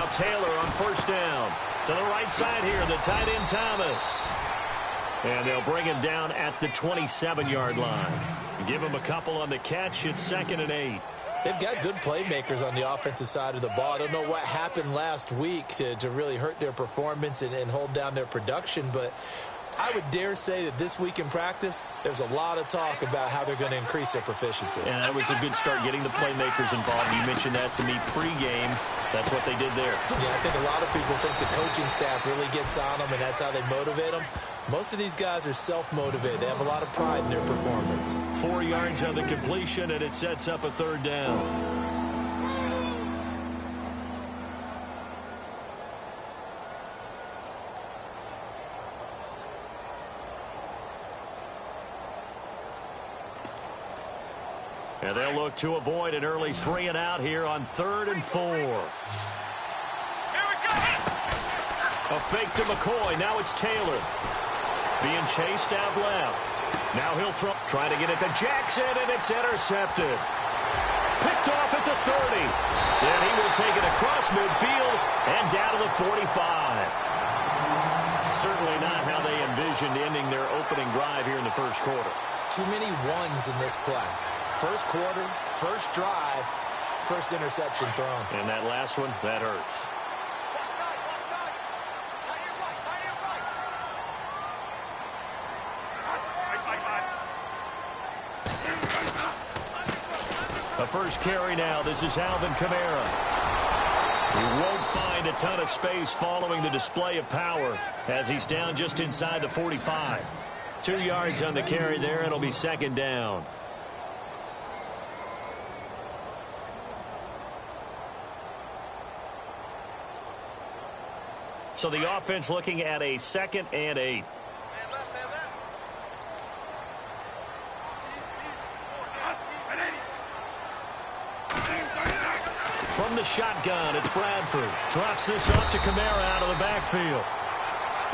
Now Taylor on first down. To the right side here, the tight end Thomas. And they'll bring him down at the 27-yard line. Give him a couple on the catch. It's 2nd and 8. They've got good playmakers on the offensive side of the ball. I don't know what happened last week to really hurt their performance and hold down their production, but I would dare say that this week in practice, there's a lot of talk about how they're going to increase their proficiency. And that was a good start, getting the playmakers involved. You mentioned that to me pregame. That's what they did there. Yeah, I think a lot of people think the coaching staff really gets on them, and that's how they motivate them. Most of these guys are self-motivated. They have a lot of pride in their performance. 4 yards on the completion, and it sets up a 3rd down. And they'll look to avoid an early 3 and out here on 3rd and 4. Here we go. A fake to McCoy. Now it's Taylor. Being chased out left. Now he'll throw. Trying to get it to Jackson, and it's intercepted. Picked off at the 30. Then he will take it across midfield and down to the 45. Certainly not how they envisioned ending their opening drive here in the first quarter. Too many ones in this play. First quarter, first drive, first interception thrown. And that last one, that hurts. The first carry now. This is Alvin Kamara. He won't find a ton of space following the display of power as he's down just inside the 45. 2 yards on the carry there. It'll be 2nd down. So the offense looking at a 2nd and 8. From the shotgun, it's Bradford. Drops this off to Kamara out of the backfield.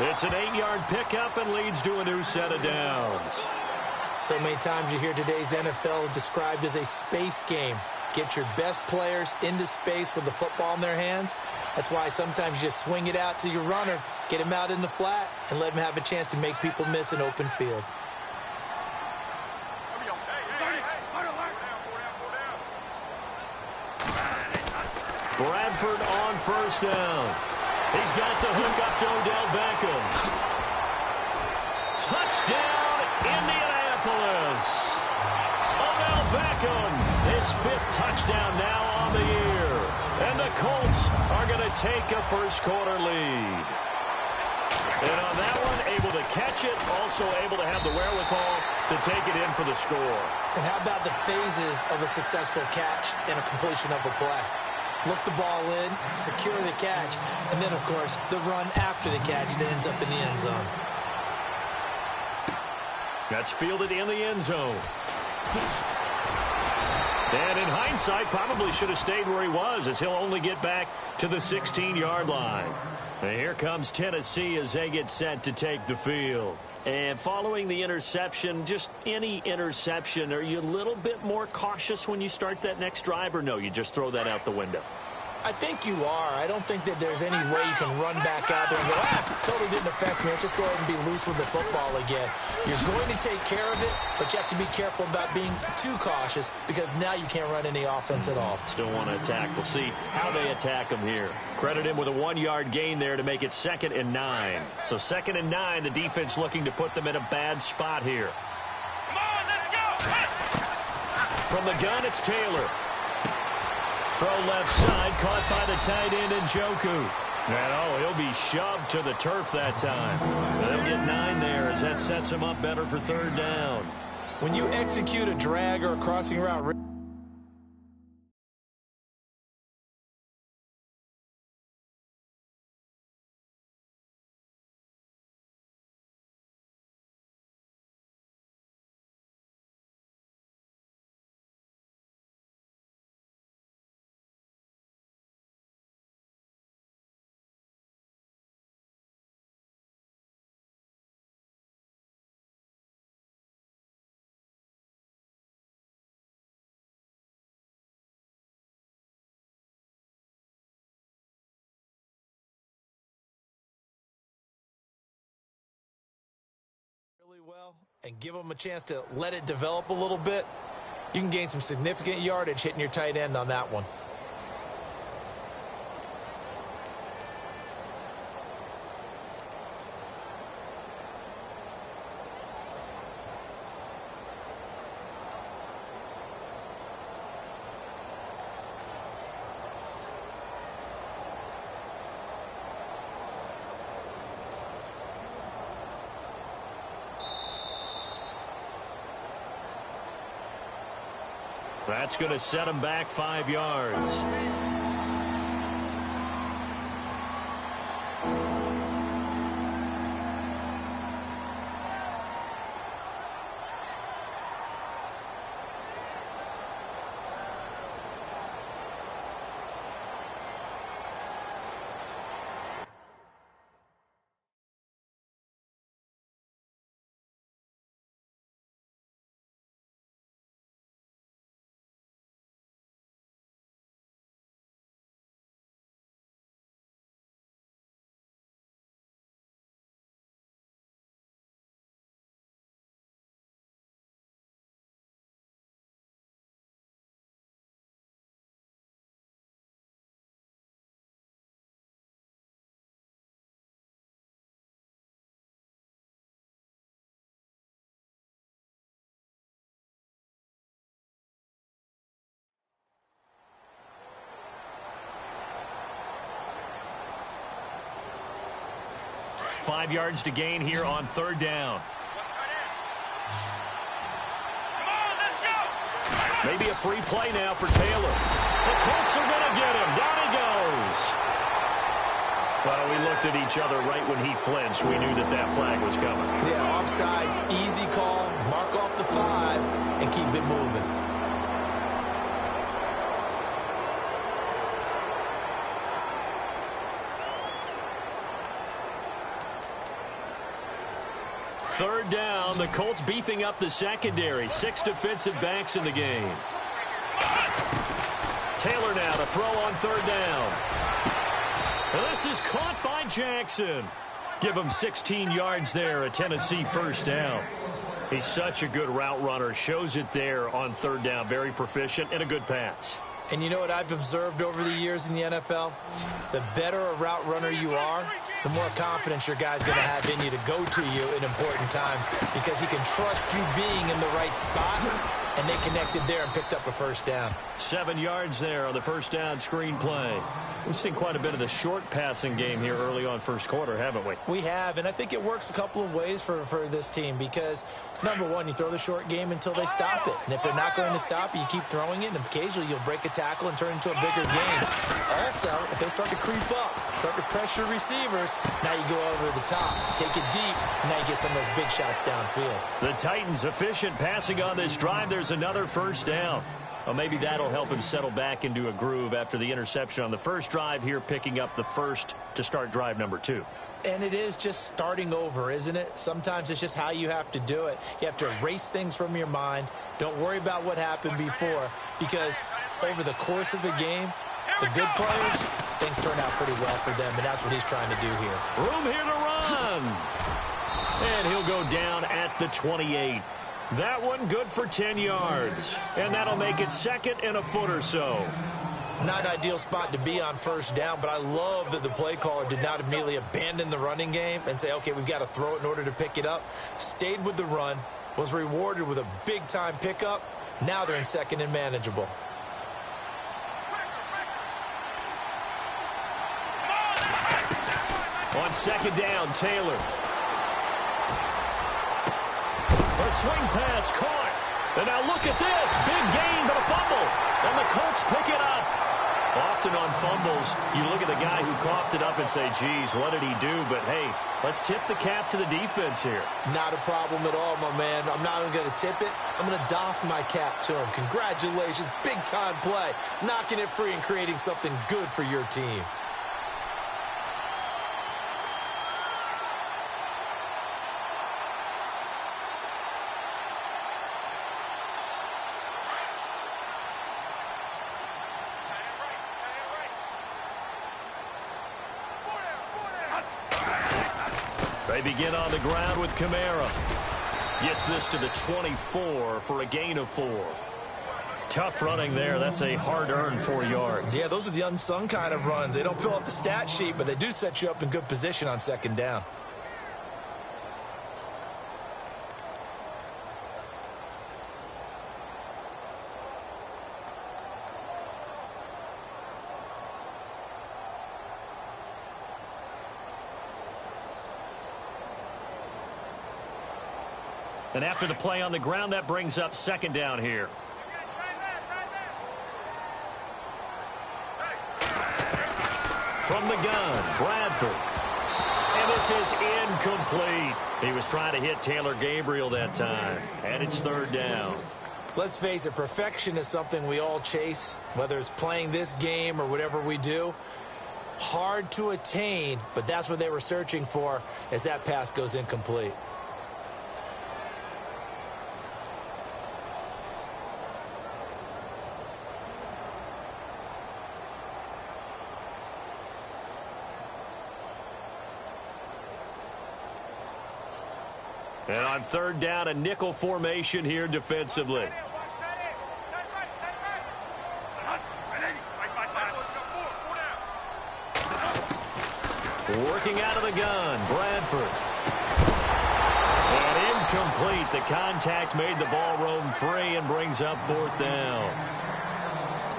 It's an 8-yard pickup and leads to a new set of downs. So many times you hear today's NFL described as a space game. Get your best players into space with the football in their hands. That's why sometimes you just swing it out to your runner, get him out in the flat, and let him have a chance to make people miss an open field. Bradford on first down. He's got the hook up to Odell Beckham. Touchdown, Indianapolis. Odell Beckham, his 5th touchdown now on the year. And the Colts are going to take a first quarter lead. And on that one, able to catch it, also able to have the wherewithal to take it in for the score. And how about the phases of a successful catch and a completion of a play? Look the ball in, secure the catch, and then, of course, the run after the catch that ends up in the end zone. That's fielded in the end zone. And in hindsight, probably should have stayed where he was, as he'll only get back to the 16-yard line. And here comes Tennessee as they get set to take the field. And following the interception, just any interception, are you a little bit more cautious when you start that next drive, or no, you just throw that out the window? I think you are. I don't think that there's any way you can run back out there and go, totally didn't affect me. Let's just go ahead and be loose with the football again. You're going to take care of it, but you have to be careful about being too cautious because now you can't run any offense at all. Still want to attack. We'll see how they attack them here. Credit him with a 1-yard gain there to make it 2nd and 9. So 2nd and 9, the defense looking to put them in a bad spot here. Come on, let's go. From the gun, it's Taylor. Throw left side, caught by the tight end Njoku. And he'll be shoved to the turf that time. They'll get 9 there as that sets him up better for 3rd down. When you execute a drag or a crossing route really well and give them a chance to let it develop a little bit, you can gain some significant yardage hitting your tight end on that one. That's going to set him back 5 yards. Five yards to gain here on 3rd down. Maybe a free play now for Taylor. The Colts are going to get him. Down he goes. Well, we looked at each other right when he flinched. We knew that that flag was coming. Yeah, offsides, easy call. Mark off the 5 and keep it moving. Third down, the Colts beefing up the secondary. 6 defensive backs in the game. Taylor now to throw on 3rd down. And this is caught by Jackson. Give him 16 yards there, a Tennessee first down. He's such a good route runner. Shows it there on 3rd down. Very proficient and a good pass. And you know what I've observed over the years in the NFL? The better a route runner you are, the more confidence your guy's going to have in you to go to you in important times because he can trust you being in the right spot, and they connected there and picked up a first down. 7 yards there on the first down screen play. We've seen quite a bit of the short passing game here early on first quarter, haven't we? We have, and I think it works a couple of ways for this team because, number one, you throw the short game until they stop it. And if they're not going to stop it, you keep throwing it, and occasionally you'll break a tackle and turn it into a bigger game. Also, if they start to creep up, start to pressure receivers, now you go over the top, take it deep, and now you get some of those big shots downfield. The Titans efficient passing on this drive. There's another first down. Well, maybe that'll help him settle back into a groove after the interception on the first drive here, picking up the first to start drive number 2. And it is just starting over, isn't it? Sometimes it's just how you have to do it. You have to erase things from your mind. Don't worry about what happened before, because over the course of a game, the good players, things turn out pretty well for them, and that's what he's trying to do here. Room here to run. And he'll go down at the 28. That one good for 10 yards. And that'll make it 2nd and a foot or so. Not an ideal spot to be on first down, but I love that the play caller did not immediately abandon the running game and say, okay, we've got to throw it in order to pick it up. Stayed with the run, was rewarded with a big-time pickup. Now they're in 2nd and manageable. On 2nd down, Taylor. A swing pass caught. And now look at this. Big gain, but a fumble. And the Colts pick it up. Often on fumbles, you look at the guy who coughed it up and say, geez, what did he do? But, hey, let's tip the cap to the defense here. Not a problem at all, my man. I'm not even going to tip it. I'm going to doff my cap to him. Congratulations. Big-time play. Knocking it free and creating something good for your team. They begin on the ground with Kamara. Gets this to the 24 for a gain of 4. Tough running there. That's a hard-earned 4 yards. Yeah, those are the unsung kind of runs. They don't fill up the stat sheet, but they do set you up in good position on second down. And after the play on the ground, that brings up second down here. From the gun, Bradford. And this is incomplete. He was trying to hit Taylor Gabriel that time. And it's third down. Let's face it, perfection is something we all chase, whether it's playing this game or whatever we do. Hard to attain, but that's what they were searching for as that pass goes incomplete. And on third down, a nickel formation here defensively. Working out of the gun, Bradford. And incomplete. The contact made the ball roam free and brings up fourth down.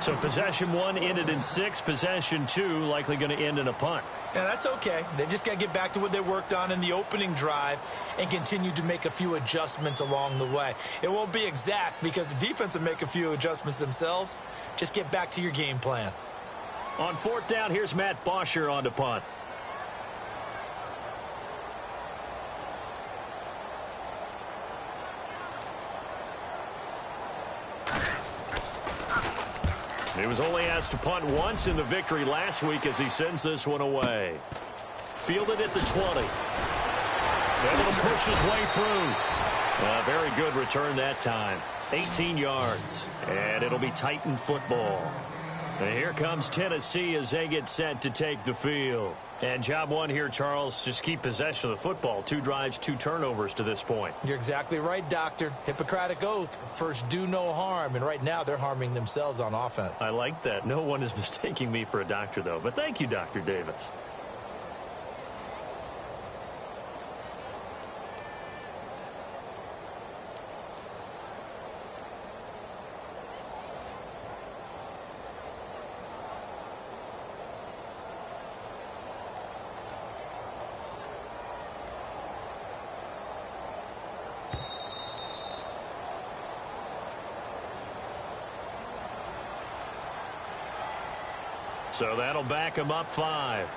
So possession 1 ended in 6. Possession 2 likely going to end in a punt. Yeah, that's okay. They just got to get back to what they worked on in the opening drive and continue to make a few adjustments along the way. It won't be exact because the defense will make a few adjustments themselves. Just get back to your game plan. On fourth down, here's Matt Bosher on to punt. He was only asked to punt once in the victory last week as he sends this one away. Fielded at the 20. And it'll push his way through. A very good return that time. 18 yards. And it'll be Titan football. And here comes Tennessee as they get set to take the field. And job 1 here, Charles, just keep possession of the football. 2 drives, 2 turnovers to this point. You're exactly right, Doctor. Hippocratic oath. First, do no harm. And right now, they're harming themselves on offense. I like that. No one is mistaking me for a doctor, though. But thank you, Dr. Davis. So that'll back him up 5.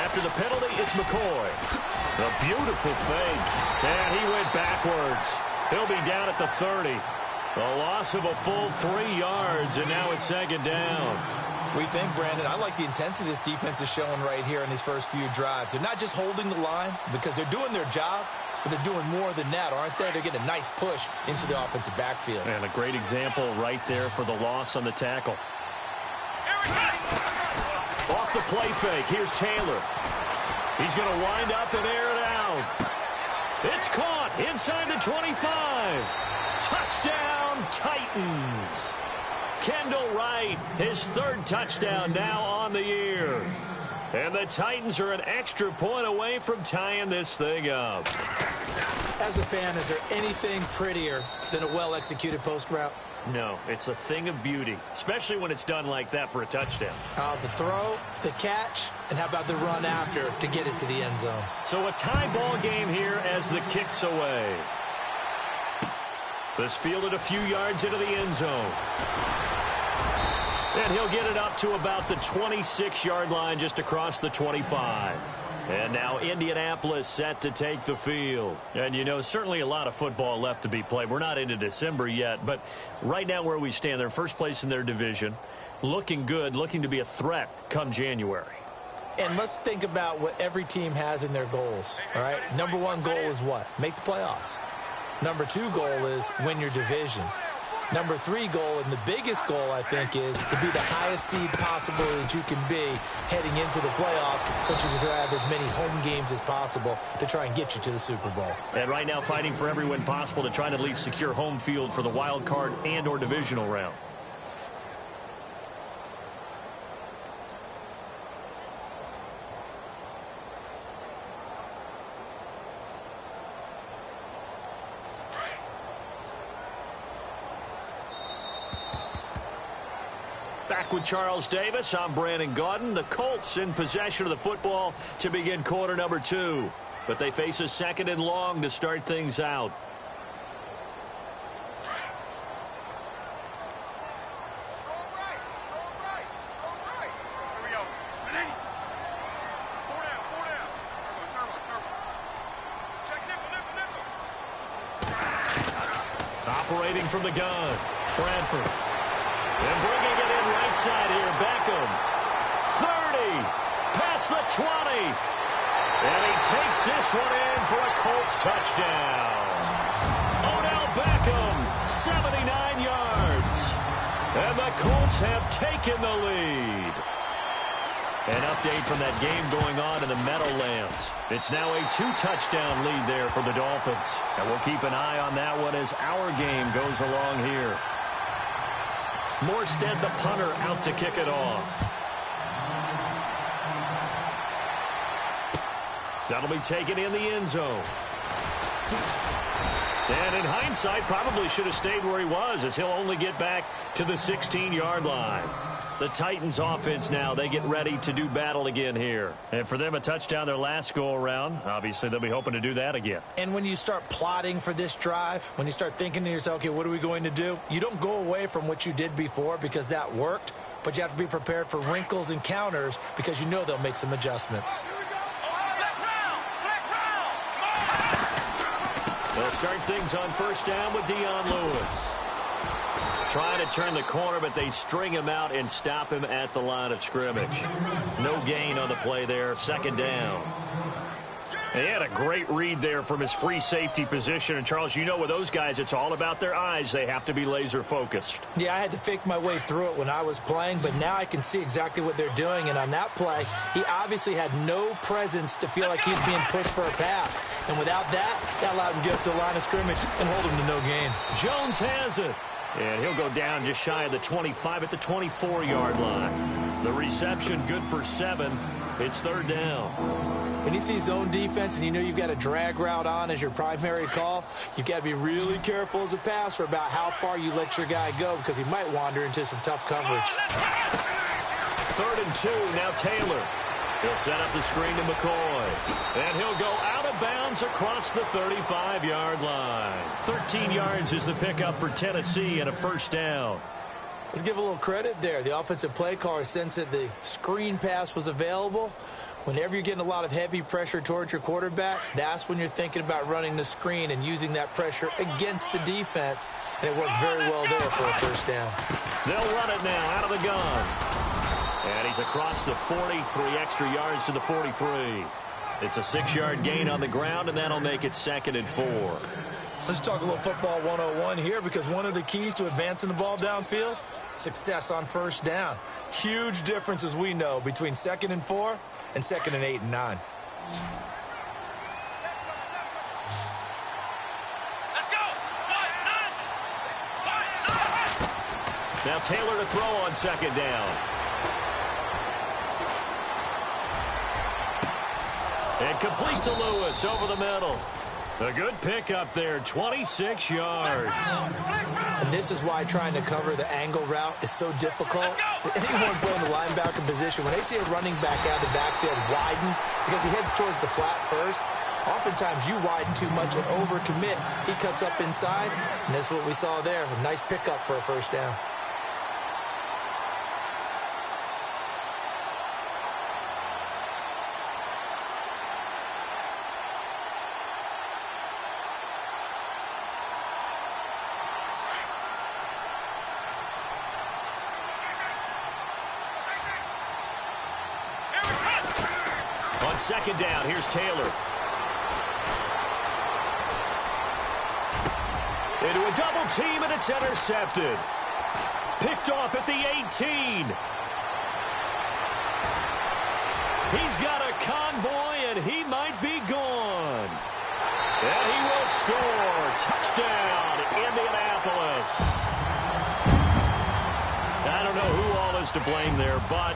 After the penalty, it's McCoy. A beautiful fake. And he went backwards. He'll be down at the 30. A loss of a full 3 yards, and now it's second down. We think, Brandon, I like the intensity this defense is showing right here in these first few drives. They're not just holding the line because they're doing their job, but they're doing more than that, aren't they? They're getting a nice push into the offensive backfield. And a great example right there for the loss on the tackle. Off the play fake, here's Taylor. He's going to wind up and air it out. It's caught inside the 25. Touchdown, Titans. Kendall Wright, his 3rd touchdown now on the year. And the Titans are an extra point away from tying this thing up. As a fan, is there anything prettier than a well-executed post route? No, it's a thing of beauty, especially when it's done like that for a touchdown. The throw, the catch, and how about the run after to get it to the end zone? So a tie ball game here as the kick's away. This fielded a few yards into the end zone. And he'll get it up to about the 26-yard line just across the 25. And now Indianapolis set to take the field. And, you know, certainly a lot of football left to be played. We're not into December yet, but right now where we stand, they're first place in their division, looking good, looking to be a threat come January. And let's think about what every team has in their goals, all right? Number 1 goal is what? Make the playoffs. Number 2 goal is win your division. Number 3 goal, and the biggest goal, I think, is to be the highest seed possible that you can be heading into the playoffs so that you can have as many home games as possible to try and get you to the Super Bowl. And right now fighting for every win possible to try and at least secure home field for the wild card and or divisional round. Back with Charles Davis, I'm Brandon Gaudin. The Colts in possession of the football to begin quarter number 2. But they face a 2nd and long to start things out. Operating from the gun, Bradford. And bringing it in right side here, Beckham. 30, past the 20. And he takes this one in for a Colts touchdown. Odell Beckham, 79 yards. And the Colts have taken the lead. An update from that game going on in the Meadowlands. It's now a 2-touchdown lead there for the Dolphins. And we'll keep an eye on that one as our game goes along here. Morstead, the punter, out to kick it off. That'll be taken in the end zone. And in hindsight, probably should have stayed where he was, as he'll only get back to the 16-yard line. The Titans offense now, they get ready to do battle again here. And for them, a touchdown their last go-around. Obviously, they'll be hoping to do that again. And when you start plotting for this drive, when you start thinking to yourself, okay, what are we going to do? You don't go away from what you did before because that worked, but you have to be prepared for wrinkles and counters because you know they'll make some adjustments. They'll start things on first down with Dion Lewis. Trying to turn the corner, but they string him out and stop him at the line of scrimmage. No gain on the play there, 2nd down. And he had a great read there from his free safety position. And, Charles, you know with those guys, it's all about their eyes. They have to be laser-focused. Yeah, I had to fake my way through it when I was playing, but now I can see exactly what they're doing. And on that play, he obviously had no presence to feel like he's being pushed for a pass. And without that, that allowed him to get up to the line of scrimmage and hold him to no gain. Jones has it. And he'll go down just shy of the 25 at the 24-yard line. The reception good for 7. It's 3rd down. When you see zone defense and you know you've got a drag route on as your primary call, you've got to be really careful as a passer about how far you let your guy go because he might wander into some tough coverage. 3rd and 2, now Taylor. He'll set up the screen to McCoy. And he'll go out of bounds across the 35-yard line. 13 yards is the pickup for Tennessee and a 1st down. Let's give a little credit there. The offensive play caller sensed that the screen pass was available, Whenever you're getting a lot of heavy pressure towards your quarterback, that's when you're thinking about running the screen and using that pressure against the defense. And it worked very well there for a first down. They'll run it now out of the gun. And he's across the 40, 3 extra yards to the 43. It's a 6-yard gain on the ground, and that'll make it 2nd and 4. Let's talk a little football 101 here, because one of the keys to advancing the ball downfield, success on first down. Huge difference, as we know, between 2nd and 4 and 2nd and 8 and 9. Let's go. Now Taylor to throw on 2nd down. And complete to Lewis over the middle. A good pickup there, 26 yards. And this is why trying to cover the angle route is so difficult. Anyone playing the linebacker position, when they see a running back out of the backfield widen, because he heads towards the flat first, oftentimes you widen too much and overcommit. He cuts up inside, and that's what we saw there. A nice pickup for a first down. On 2nd down, here's Taylor. Into a double team, and it's intercepted. Picked off at the 18. He's got a convoy, and he might be gone. And he will score. Touchdown, Indianapolis. I don't know who all is to blame there, but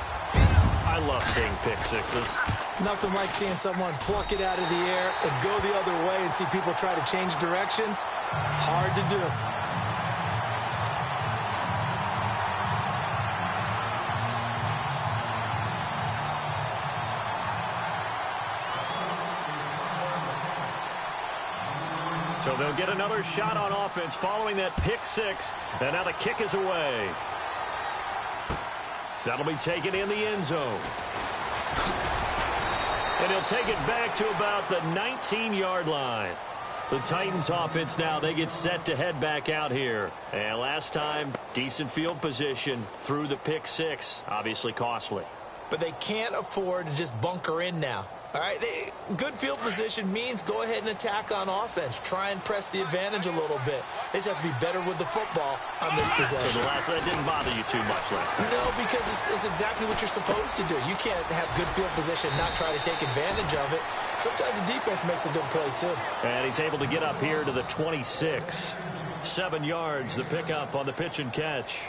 I love seeing pick sixes. Nothing like seeing someone pluck it out of the air and go the other way and see people try to change directions. Hard to do. So they'll get another shot on offense following that pick six. And now the kick is away. That'll be taken in the end zone. And he'll take it back to about the 19-yard line. The Titans offense now, they get set to head back out here. And last time, decent field position through the pick six. Obviously costly. But they can't afford to just bunker in now. All right, good field position means go ahead and attack on offense. Try and press the advantage a little bit. They just have to be better with the football on this possession. So that didn't bother you too much last time? No, because it's exactly what you're supposed to do. You can't have good field position and not try to take advantage of it. Sometimes the defense makes a good play, too. And he's able to get up here to the 26. 7 yards, the pickup on the pitch and catch.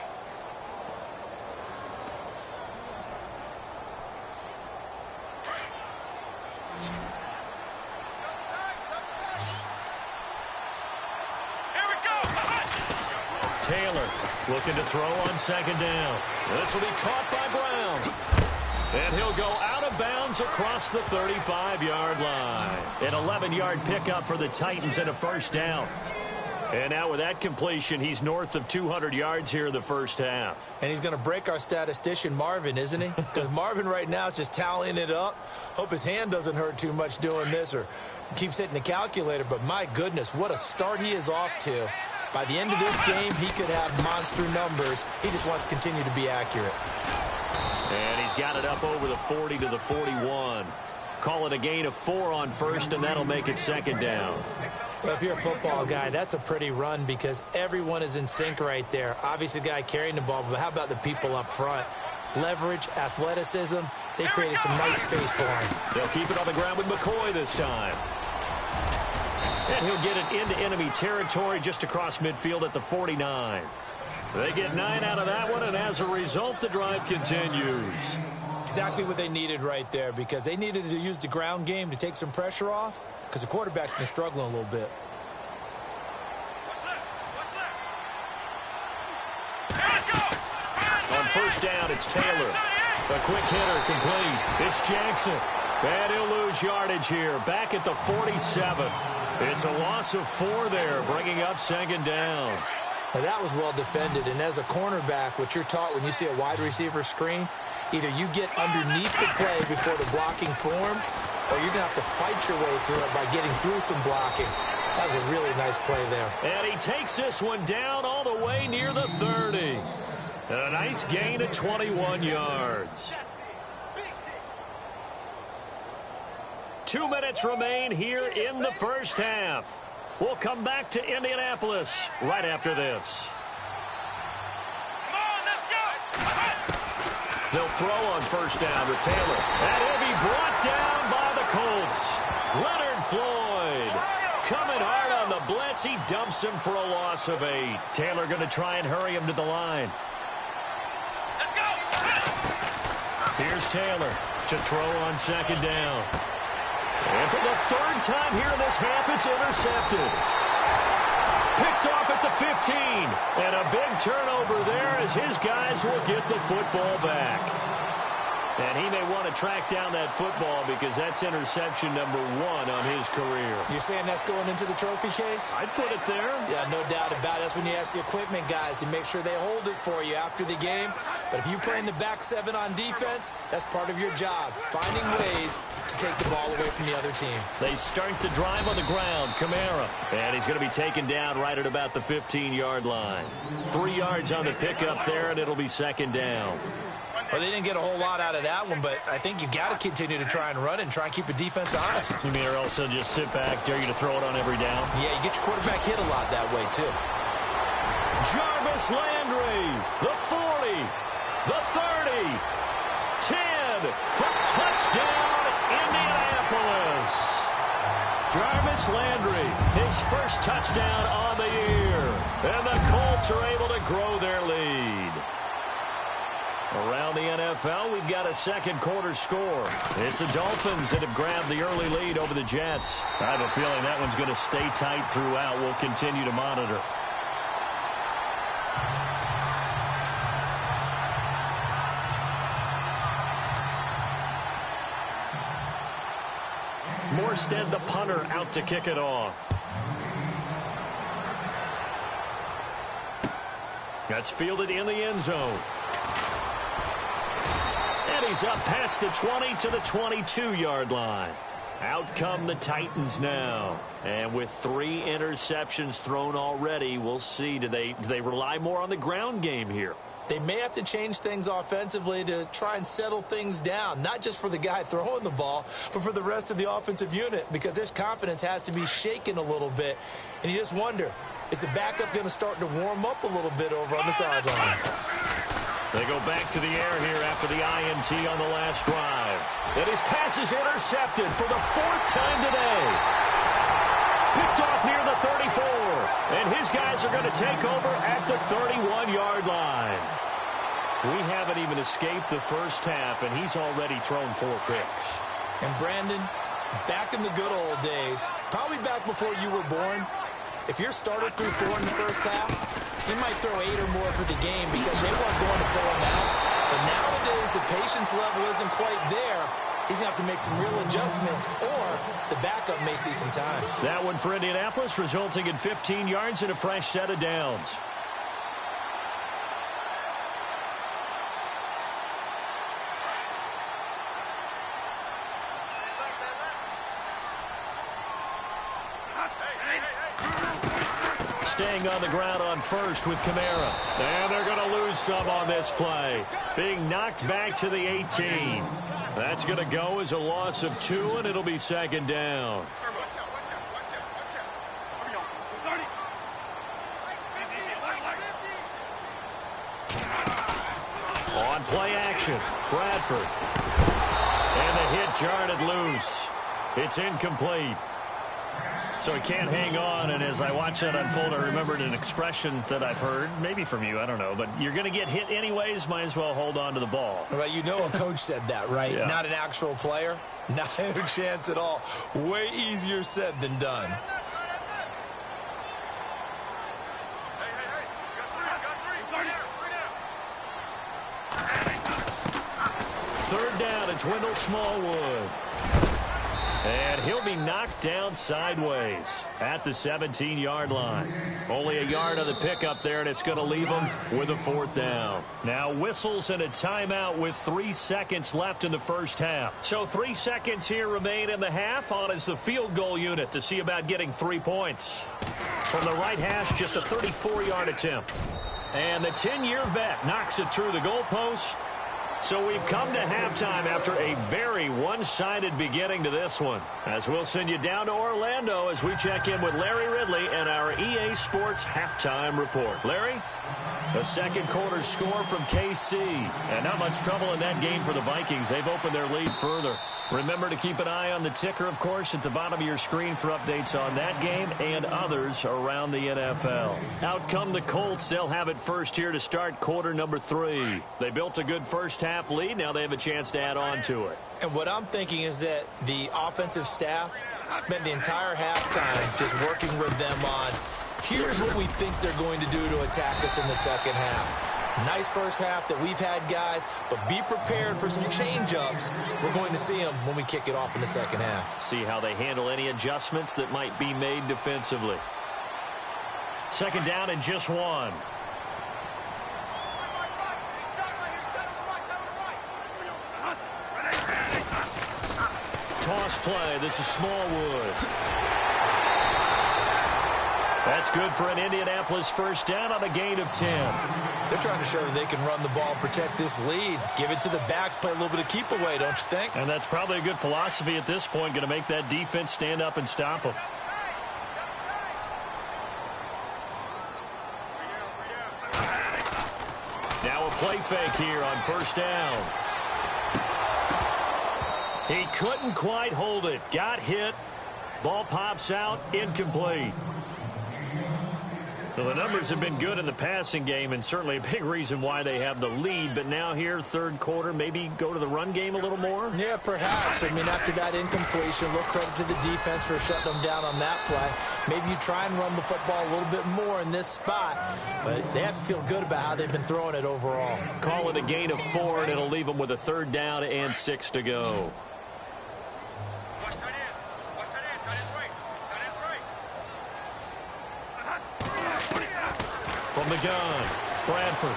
Taylor looking to throw on 2nd down. This will be caught by Brown. And he'll go out of bounds across the 35-yard line. An 11-yard pickup for the Titans and a first down. And now with that completion, he's north of 200 yards here in the first half. And he's going to break our statistician, Marvin, isn't he? Because Marvin right now is just tallying it up. Hope his hand doesn't hurt too much doing this or keeps hitting the calculator. But my goodness, what a start he is off to. By the end of this game, he could have monster numbers. He just wants to continue to be accurate. And he's got it up over the 40 to the 41. Call it a gain of 4 on first, and that'll make it 2nd down. Well, if you're a football guy, that's a pretty run because everyone is in sync right there. Obviously, the guy carrying the ball, but how about the people up front? Leverage, athleticism, they created some nice space for him. They'll keep it on the ground with McCoy this time. And he'll get it into enemy territory just across midfield at the 49. They get 9 out of that one, and as a result, the drive continues. Exactly what they needed right there because they needed to use the ground game to take some pressure off because the quarterback's been struggling a little bit. On first down, it's Taylor. A quick hitter complete. It's Jackson. And he'll lose yardage here. Back at the 47. It's a loss of 4 there, bringing up 2nd down. Now that was well defended, and as a cornerback, what you're taught when you see a wide receiver screen, Either you get underneath the play before the blocking forms, or you're going to have to fight your way through it by getting through some blocking. That was a really nice play there. And he takes this one down all the way near the 30. And a nice gain of 21 yards. 2 minutes remain here in the first half. We'll come back to Indianapolis right after this. Come on, let's go. They'll throw on first down to Taylor. And he'll be brought down by the Colts. Leonard Floyd coming hard on the blitz. He dumps him for a loss of 8. Taylor going to try and hurry him to the line. Let's go. Here's Taylor to throw on second down. And for the third time here in this half, it's intercepted. Picked off at the 15. And a big turnover there as his guys will get the football back. And he may want to track down that football because that's interception number 1 on his career. You're saying that's going into the trophy case? I'd put it there. Yeah, no doubt about it. That's when you ask the equipment guys to make sure they hold it for you after the game. But if you play in the back 7 on defense, that's part of your job, finding ways to take the ball away from the other team. They start the drive on the ground. Kamara. And he's going to be taken down right at about the 15-yard line. 3 yards on the pickup there, and it'll be second down. Well, they didn't get a whole lot out of that one, but I think you've got to continue to try and run and try and keep the defense honest. You mean or also just sit back, dare you to throw it on every down? Yeah, you get your quarterback hit a lot that way, too. Jarvis Landry, the 40, the 30, 10 for touchdown, Indianapolis. Jarvis Landry, his first touchdown on the year. And the Colts are able to grow their lead. Around the NFL, we've got a second quarter score. It's the Dolphins that have grabbed the early lead over the Jets. I have a feeling that one's going to stay tight throughout. We'll continue to monitor. Morstead, the punter, out to kick it off. That's fielded in the end zone. And he's up past the 20 to the 22-yard line. Out come the Titans now. And with 3 interceptions thrown already, we'll see. Do they rely more on the ground game here? They may have to change things offensively to try and settle things down, not just for the guy throwing the ball, but for the rest of the offensive unit, because their confidence has to be shaken a little bit. And you just wonder, is the backup going to start to warm up a little bit over on the sideline? They go back to the air here after the INT on the last drive. And his pass is intercepted for the 4th time today. Picked off near the 34. And his guys are going to take over at the 31-yard line. We haven't even escaped the first half, and he's already thrown 4 picks. And Brandon, back in the good old days, probably back before you were born, if your starter threw 4 in the first half, he might throw 8 or more for the game because they weren't going to pull him out. But nowadays, the patience level isn't quite there. He's going to have to make some real adjustments, or the backup may see some time. That one for Indianapolis, resulting in 15 yards and a fresh set of downs. Staying on the ground on first with Kamara. And they're going to lose some on this play. Being knocked back to the 18. That's going to go as a loss of 2, and it'll be second down. On play action, Bradford. And the hit jarred it loose. It's incomplete. So he can't hang on, and as I watch that unfold, I remembered an expression that I've heard, maybe from you, I don't know, but you're going to get hit anyways, might as well hold on to the ball. Well, you know a coach said that, right? Yeah. Not an actual player. Not a chance at all. Way easier said than done. Third down, it's Wendell Smallwood. And he'll be knocked down sideways at the 17-yard line. Only a yard on the pickup there, and it's going to leave him with a 4th down. Now whistles and a timeout with 3 seconds left in the first half. So 3 seconds here remain in the half. On is the field goal unit to see about getting 3 points. From the right hash, just a 34-yard attempt. And the 10-year vet knocks it through the goalpost. So we've come to halftime after a very one-sided beginning to this one. As we'll send you down to Orlando as we check in with Larry Ridley and our EA Sports Halftime Report. Larry? The second quarter score from KC. And not much trouble in that game for the Vikings. They've opened their lead further. Remember to keep an eye on the ticker, of course, at the bottom of your screen for updates on that game and others around the NFL. Out come the Colts. They'll have it first here to start quarter number 3. They built a good first half lead. Now they have a chance to add on to it. And what I'm thinking is that the offensive staff spent the entire halftime just working with them on, here's what we think they're going to do to attack us in the second half. Nice first half that we've had, guys, but be prepared for some change-ups. We're going to see them when we kick it off in the second half. See how they handle any adjustments that might be made defensively. Second down and just 1. Toss play. This is Smallwood. That's good for an Indianapolis first down on a gain of 10. They're trying to show that they can run the ball and protect this lead. Give it to the backs, play a little bit of keep away, don't you think? And that's probably a good philosophy at this point, going to make that defense stand up and stop them. Now a play fake here on first down. He couldn't quite hold it. Got hit. Ball pops out. Incomplete. Well, the numbers have been good in the passing game, and certainly a big reason why they have the lead. But now here, third quarter, maybe go to the run game a little more? Yeah, perhaps. I mean, after that incompletion, look credit to the defense for shutting them down on that play. Maybe you try and run the football a little bit more in this spot. But they have to feel good about how they've been throwing it overall. Call it a gain of 4, and it'll leave them with a 3rd down and 6 to go. From the gun, Bradford.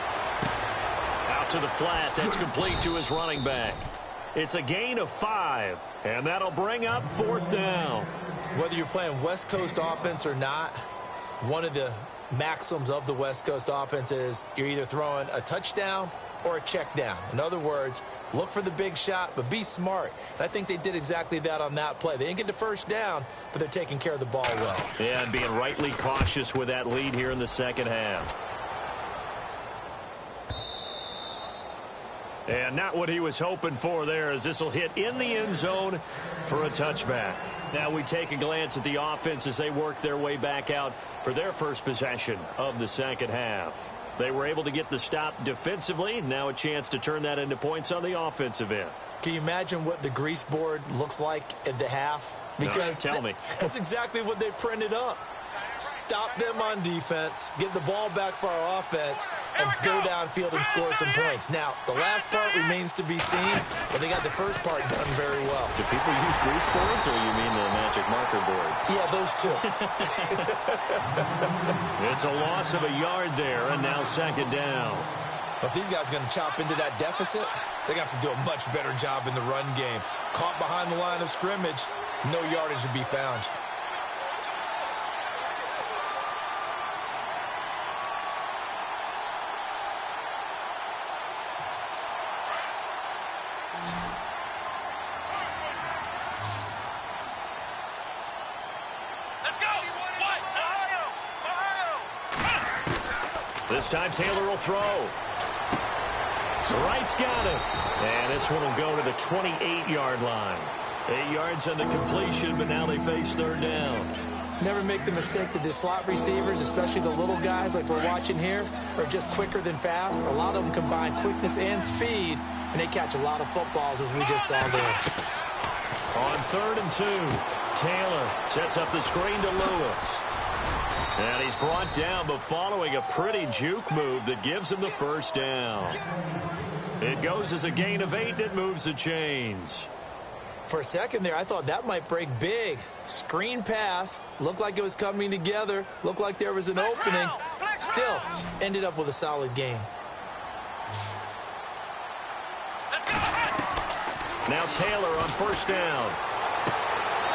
Out to the flat. That's complete to his running back. It's a gain of 5, and that'll bring up 4th down. Whether you're playing West Coast offense or not, one of the maxims of the West Coast offense is you're either throwing a touchdown or a check down. In other words, look for the big shot, but be smart. And I think they did exactly that on that play. They didn't get the first down, but they're taking care of the ball well. Yeah, and being rightly cautious with that lead here in the second half. And not what he was hoping for there, as this will hit in the end zone for a touchback. Now we take a glance at the offense as they work their way back out for their first possession of the second half. They were able to get the stop defensively. Now a chance to turn that into points on the offensive end. Can you imagine what the grease board looks like at the half? Because no, tell me. That's exactly what they printed up. Stop them on defense, get the ball back for our offense, and go downfield and score some points. Now, the last part remains to be seen, but they got the first part done very well. Do people use grease boards, or you mean the magic marker boards? Yeah, those two. It's a loss of a yard there, and now second down. If these guys are going to chop into that deficit, they're going to have to do a much better job in the run game. Caught behind the line of scrimmage, no yardage to be found. This time Taylor will throw. Wright's got it. And this one will go to the 28-yard line. 8 yards on the completion, but now they face third down. Never make the mistake that the slot receivers, especially the little guys like we're watching here, are just quicker than fast. A lot of them combine quickness and speed, and they catch a lot of footballs, as we just saw there. On 3rd and 2, Taylor sets up the screen to Lewis. And he's brought down, but following a pretty juke move that gives him the first down. It goes as a gain of 8, and it moves the chains. For a second there, I thought that might break big. Screen pass, looked like it was coming together, looked like there was an opening. Still, ended up with a solid game. Now Taylor on first down.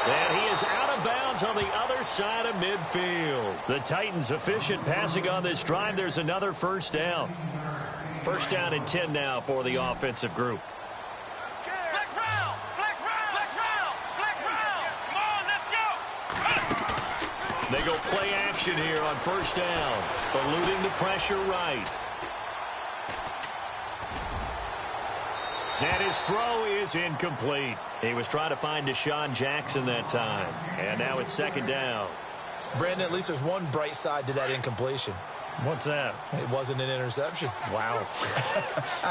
And he is out of bounds on the other side of midfield. The Titans efficient passing on this drive. There's another first down. First down and 10 now for the offensive group. They go play action here on first down, eluding the pressure right. And his throw is incomplete. He was trying to find Deshaun Jackson that time. And now it's second down. Brandon, at least there's one bright side to that incompletion. What's that? It wasn't an interception. Wow.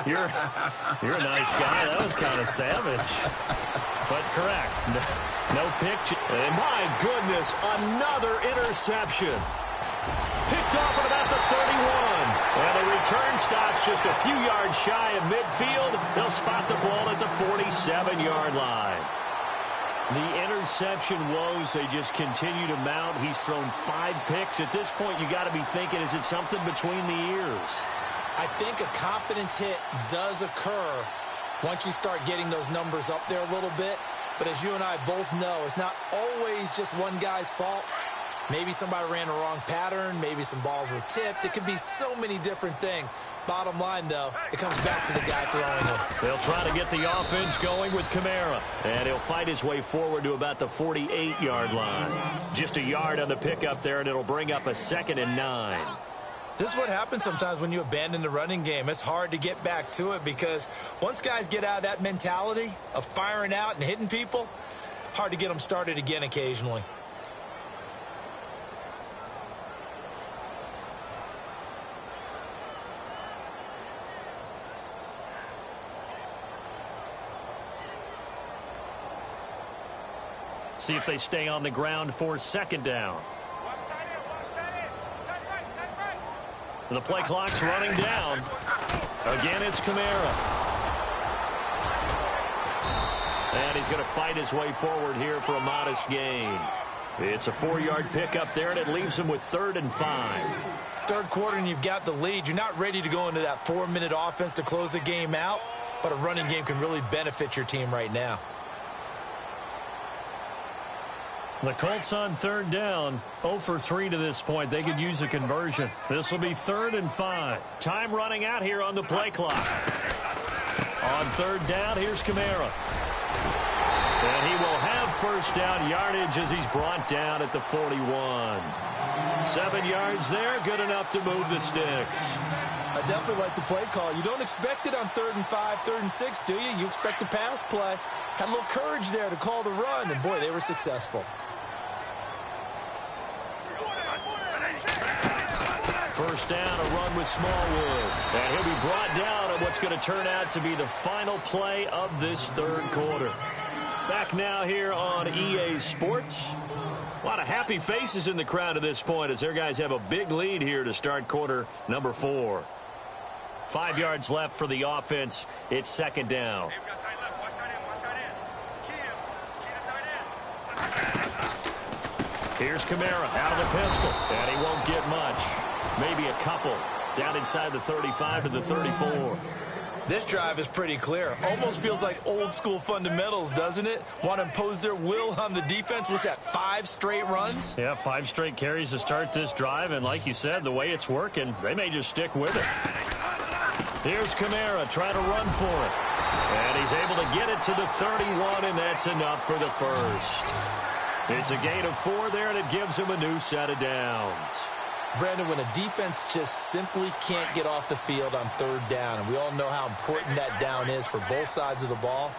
You're a nice guy. That was kind of savage. But correct. No picture. And my goodness, another interception. Picked off at about the 31. And the return stops just a few yards shy of midfield. They'll spot the ball at the 47-yard line. The interception woes, they just continue to mount. He's thrown 5 picks. At this point, you got to be thinking, is it something between the ears? I think a confidence hit does occur once you start getting those numbers up there a little bit. But as you and I both know, it's not always just one guy's fault. Maybe somebody ran a wrong pattern. Maybe some balls were tipped. It could be so many different things. Bottom line, though, it comes back to the guy throwing them. They'll try to get the offense going with Kamara. And he'll fight his way forward to about the 48-yard line. Just a yard on the pickup there, and it'll bring up a 2nd and 9. This is what happens sometimes when you abandon the running game. It's hard to get back to it because once guys get out of that mentality of firing out and hitting people, hard to get them started again occasionally. See if they stay on the ground for second down. The play clock's running down. Again, it's Kamara. And he's going to fight his way forward here for a modest gain. It's a 4-yard pickup there, and it leaves him with 3rd and 5. Third quarter, and you've got the lead. You're not ready to go into that 4-minute offense to close the game out, but a running game can really benefit your team right now. The Colts on 3rd down, 0 for 3 to this point. They could use a conversion. This will be 3rd and 5. Time running out here on the play clock. On 3rd down, here's Kamara. And he will have first down yardage as he's brought down at the 41. 7 yards there, good enough to move the sticks. I definitely like the play call. You don't expect it on 3rd and 5, 3rd and 6, do you? You expect a pass play. Had a little courage there to call the run, and boy, they were successful. First down, a run with Smallwood. And he'll be brought down on what's going to turn out to be the final play of this 3rd quarter. Back now here on EA Sports. A lot of happy faces in the crowd at this point as their guys have a big lead here to start quarter number 4. 5 yards left for the offense. It's second down. Here's Kamara out of the pistol, and he won't get much. Maybe a couple. Down inside the 35 to the 34. This drive is pretty clear. Almost feels like old school fundamentals, doesn't it? Want to impose their will on the defense. Was that 5 straight runs? Yeah, 5 straight carries to start this drive, and like you said, the way it's working, they may just stick with it. Here's Kamara trying to run for it. And he's able to get it to the 31, and that's enough for the first. It's a gain of 4 there, and it gives him a new set of downs. Brandon, when a defense just simply can't get off the field on 3rd down, and we all know how important that down is for both sides of the ball,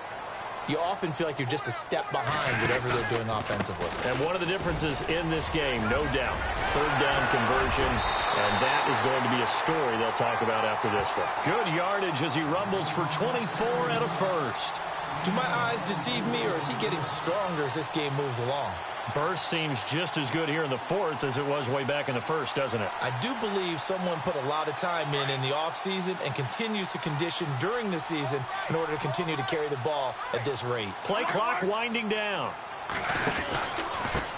you often feel like you're just a step behind whatever they're doing offensively. And one of the differences in this game, no doubt, 3rd down conversion, and that is going to be a story they'll talk about after this one. Good yardage as he rumbles for 24 and a first. Do my eyes deceive me, or is he getting stronger as this game moves along? Burst seems just as good here in the fourth as it was way back in the first, doesn't it? I do believe someone put a lot of time in the offseason and continues to condition during the season in order to continue to carry the ball at this rate. Play clock winding down.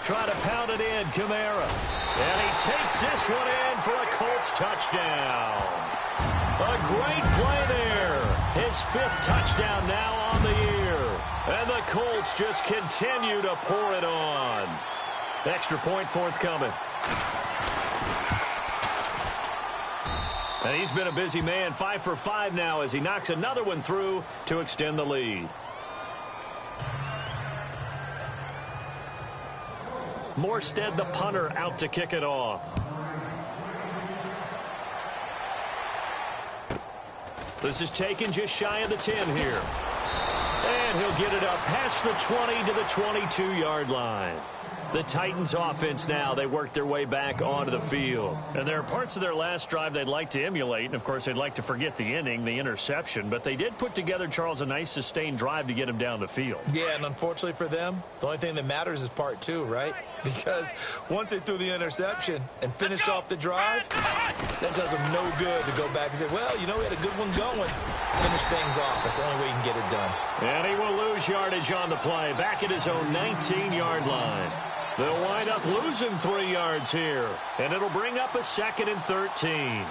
Try to pound it in, Kamara. And he takes this one in for a Colts touchdown. A great play there. His 5th touchdown now on the year. And the Colts just continue to pour it on. Extra point forthcoming. And he's been a busy man, 5 for 5 now as he knocks another one through to extend the lead. Morstead, the punter, out to kick it off. This is taken just shy of the 10 here. And he'll get it up past the 20 to the 22-yard line. The Titans offense now, they work their way back onto the field. And there are parts of their last drive they'd like to emulate. And, of course, they'd like to forget the inning, the interception. But they did put together, Charles, a nice sustained drive to get him down the field. Yeah, and unfortunately for them, the only thing that matters is part 2, right? Because once they threw the interception and finished off the drive, that does them no good to go back and say, well, you know, we had a good one going. Finish things off. That's the only way you can get it done. And he will lose yardage on the play, back at his own 19-yard line. They'll wind up losing 3 yards here, and it'll bring up a 2nd and 13.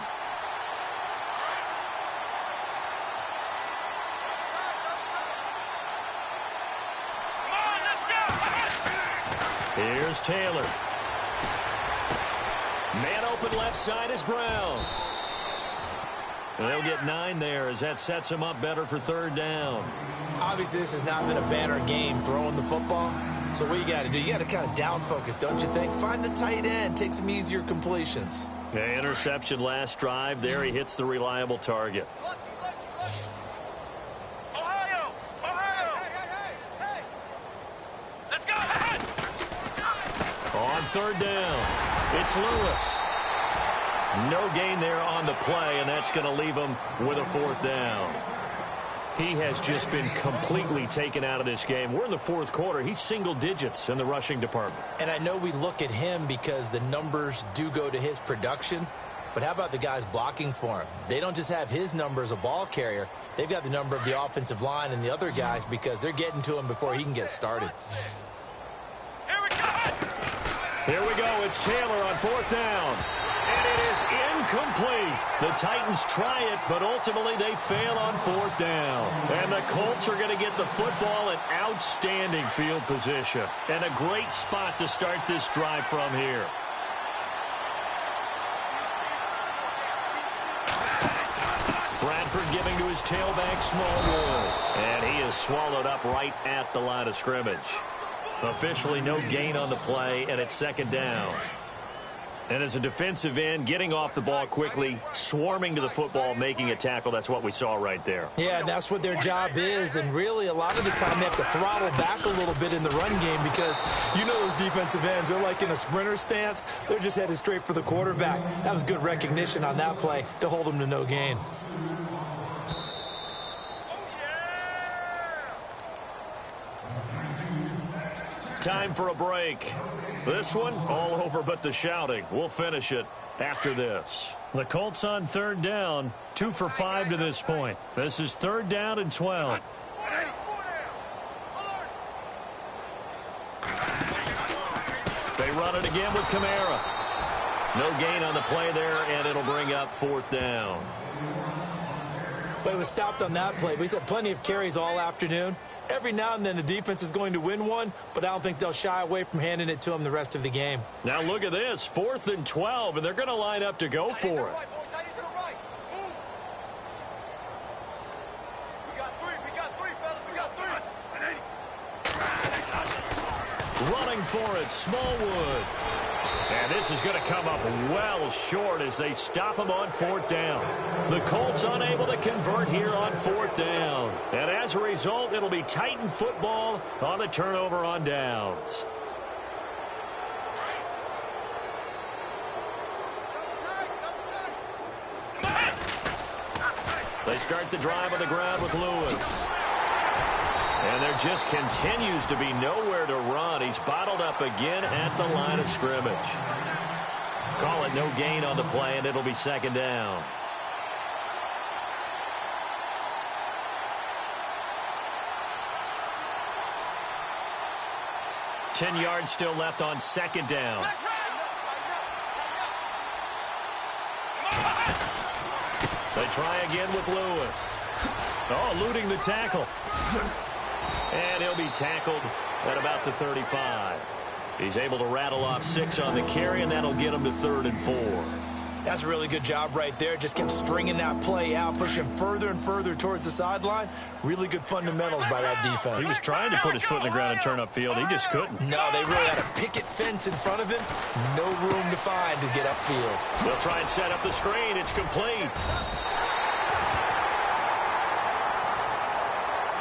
Here's Taylor. Man open left side is Brown. And they'll get 9 there as that sets him up better for 3rd down. Obviously, this has not been a banner game throwing the football. So what you got to do, you got to kind of down focus, don't you think? Find the tight end, take some easier completions. Yeah, interception last drive. There he hits the reliable target. Ohio! Hey! Let's go! On 3rd down, it's Lewis. No gain there on the play, and that's going to leave him with a 4th down. He has just been completely taken out of this game. We're in the 4th quarter. He's single digits in the rushing department. And I know we look at him because the numbers do go to his production, but how about the guys blocking for him? They don't just have his number as a ball carrier. They've got the number of the offensive line and the other guys because they're getting to him before he can get started. Here we go. It's Taylor on 4th down. And it is incomplete. The Titans try it, but ultimately they fail on 4th down. And the Colts are going to get the football in outstanding field position. And a great spot to start this drive from here. Bradford giving to his tailback, Smallwood. And he is swallowed up right at the line of scrimmage. Officially no gain on the play, and it's 2nd down. And as a defensive end, getting off the ball quickly, swarming to the football, making a tackle, that's what we saw right there. Yeah, that's what their job is, and really a lot of the time they have to throttle back a little bit in the run game because you know those defensive ends, they're like in a sprinter stance. They're just headed straight for the quarterback. That was good recognition on that play to hold them to no gain. Time for a break. This one, all over but the shouting. We'll finish it after this. The Colts on 3rd down, 2 for 5 to this point. This is 3rd down and 12. They run it again with Kamara. No gain on the play there, and it'll bring up 4th down. But it was stopped on that play. We've had plenty of carries all afternoon. Every now and then the defense is going to win one, but I don't think they'll shy away from handing it to them the rest of the game. Now look at this, 4th and 12, and they're going to line up to go for it. We got three, fellas. We got three. Running for it, Smallwood. And this is going to come up well short as they stop him on 4th down. The Colts unable to convert here on 4th down. And as a result, it'll be Titan football on the turnover on downs. They start the drive on the ground with Lewis. And there just continues to be nowhere to run. He's bottled up again at the line of scrimmage. Call it no gain on the play, and it'll be second down. Ten yards still left on second down. They try again with Lewis. Oh, eluding the tackle. And he'll be tackled at about the 35. He's able to rattle off 6 on the carry, and that'll get him to 3rd and 4. That's a really good job right there. Just kept stringing that play out, pushing further and further towards the sideline. Really good fundamentals by that defense. He was trying to put his foot in the ground and turn upfield. He just couldn't. No, they really had a picket fence in front of him. No room to find to get upfield. They'll try and set up the screen. It's complete.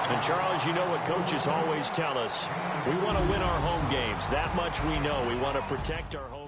And, Charles, you know what coaches always tell us. We want to win our home games. That much we know. We want to protect our home